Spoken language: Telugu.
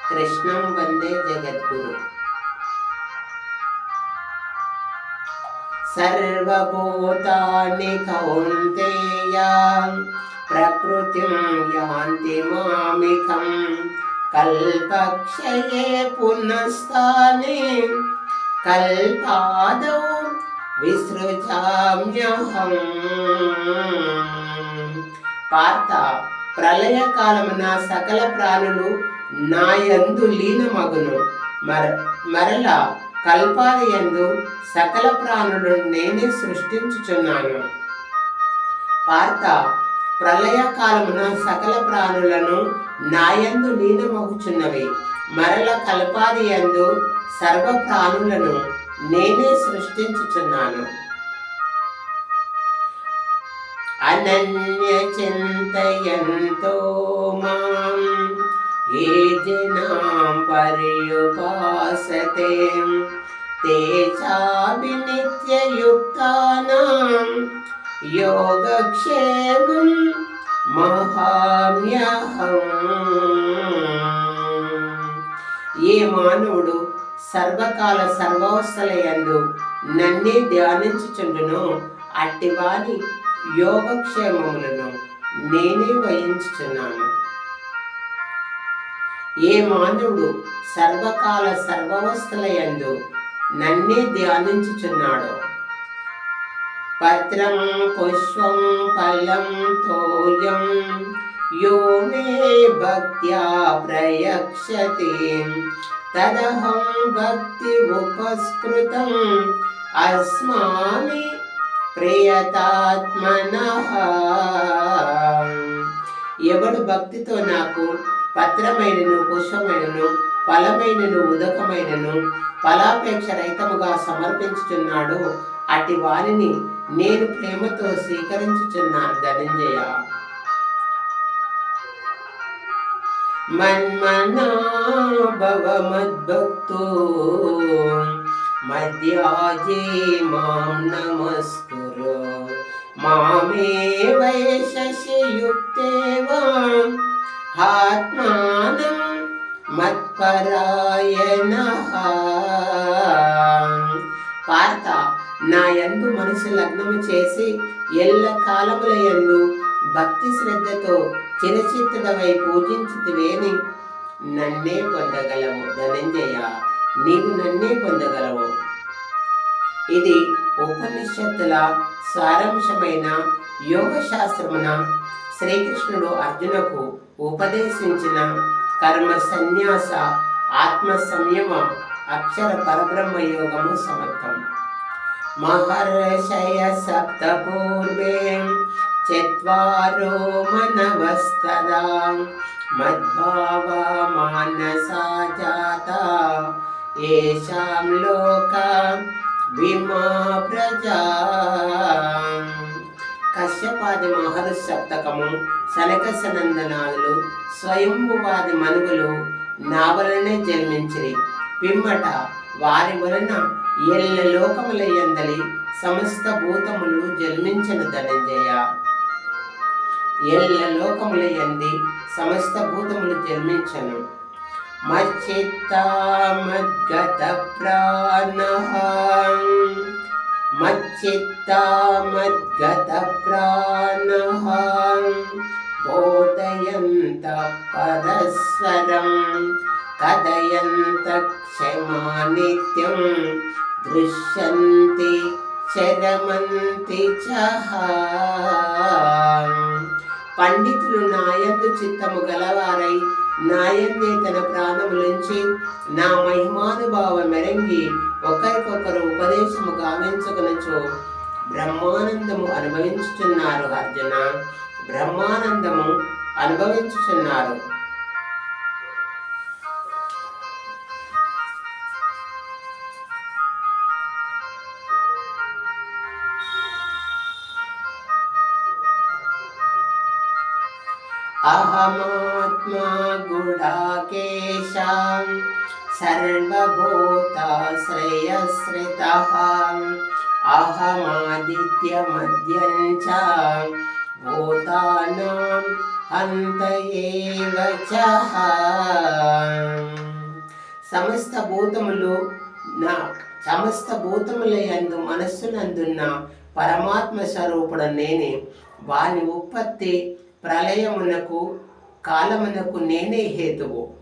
కృష్ణం వందే జగద్గురు. సర్వభూతాని కౌంతేయ ప్రకృతిం యాంతి మామికం కల్పక్షయే పునస్తాని కల్పాదౌ విసృజామ్యహం. పార్థ, ప్రళయకాలమున సకల ప్రాణులు నాయందు లీనమగును. మరల కల్పాది యందు సకల ప్రాణులను నేనే సృష్టించుచున్నాను. పార్థ, ప్రళయకాలమున సకల ప్రాణులను నాయందు లీనమగుచున్నవి. మరల కల్పాది యందు సర్వ ప్రాణులను నేనే సృష్టించుచున్నాను. అనన్య చింతయంతో మాం ఏ జనాం పర్యుపాసతే తేజాభి నిత్యయుక్తానాం యోగక్షేమం మహామ్యహం. ఏ మానవుడు సర్వకాల సర్వావస్థలయందు నన్నే ధ్యానించుచుండును అట్టివాని యోగక్షేమములను నేనే వహించుచున్నాను. ఏ మానవుడు సర్వకాల సర్వావస్థలయందు నన్నే ధ్యానించుచున్నాడో పత్రం పుష్పం ఫలం తోయం యో మే భక్త్యా ప్రయక్షతే తదహం భక్తి ఉపస్కృతం అస్మామి ప్రియతాత్మనః. ఎవడు భక్తితో నాకు పత్రమైనను పుష్పమైనను ఫలమైనను ఉదకమైనను ఫలాపేక్ష రహితముగా సమర్పించుచున్నాడు అట్టి వారిని నేను ప్రేమతో స్వీకరించుచున్నాను. ధనంజయ. మన్మనా భవ మద్భక్తో మధ్యాజే మాం నమస్కురు మామే వైశస్యయుక్తేవ ఆత్మానం మత్పరాయణః. పార్థ, నా యందు మనసు లగ్నము చేసి ఎల్ల కాలముల యందు భక్తి శ్రద్ధతో చిరచిత్తుడవై పూజించితివేని నన్నే పొందగలవు. ధనంజయ, నీవు నన్నే పొందగలవు. ఇది ఉపనిషత్తుల సారాంశమైన యోగ శాస్త్రమున శ్రీకృష్ణుడు అర్జునకు ఉపదేశించిన కర్మ సన్యాస ఆత్మ సంయమ అక్షర పరబ్రహ్మ యోగము సమర్థం. మహర్షయ సప్త పూర్వే చత్వారో మనవస్తదా మద్భావా మానసా జాతా ఏషాం లోక విమా ప్రజా. కశ్యపాది మహర్షి సప్తకము సనక సనందనాదులు స్వయంభువాది మనువులు నా వలనే జన్మించిరి. పిమ్మట వారి వలన ఎల్ల లోకముల యందలి సమస్త భూతములు జన్మించిన. ధనంజయ, ఎల్ల లోకముల యంది సమస్త భూతములు జన్మించను. మచ్చిత్తా మద్గత ప్రాణః మచ్చిత్తా మద్గత ప్రాణః బోధయంత పరస్పరం కథయంత క్షమా నిత్యం దృశ్యంతి చరమంతి చః. పండితులు నాయందు చిత్తము గలవారై నాయందే తన ప్రాణములుంచి నా మహిమానుభావ మెరంగి ఒకరికొకరు ఉపదేశము గావించుకొనుచు బ్రహ్మానందము అనుభవించుచున్నారు. అర్జున, బ్రహ్మానందము అనుభవించుచున్నారు. అహమాత్మా గుడాకేశం సర్వభూతాశ్రయశ్రితః అహమాదిత్యమద్యం చ భూతానాం అంత ఏవ చ. భూతములు నా సమస్త భూతముల యందు మనస్సునందున్న పరమాత్మ స్వరూపుడు నేనే. వాని ఉత్పత్తి ప్రళయమునకు కాలమునకు నేనే హేతువు.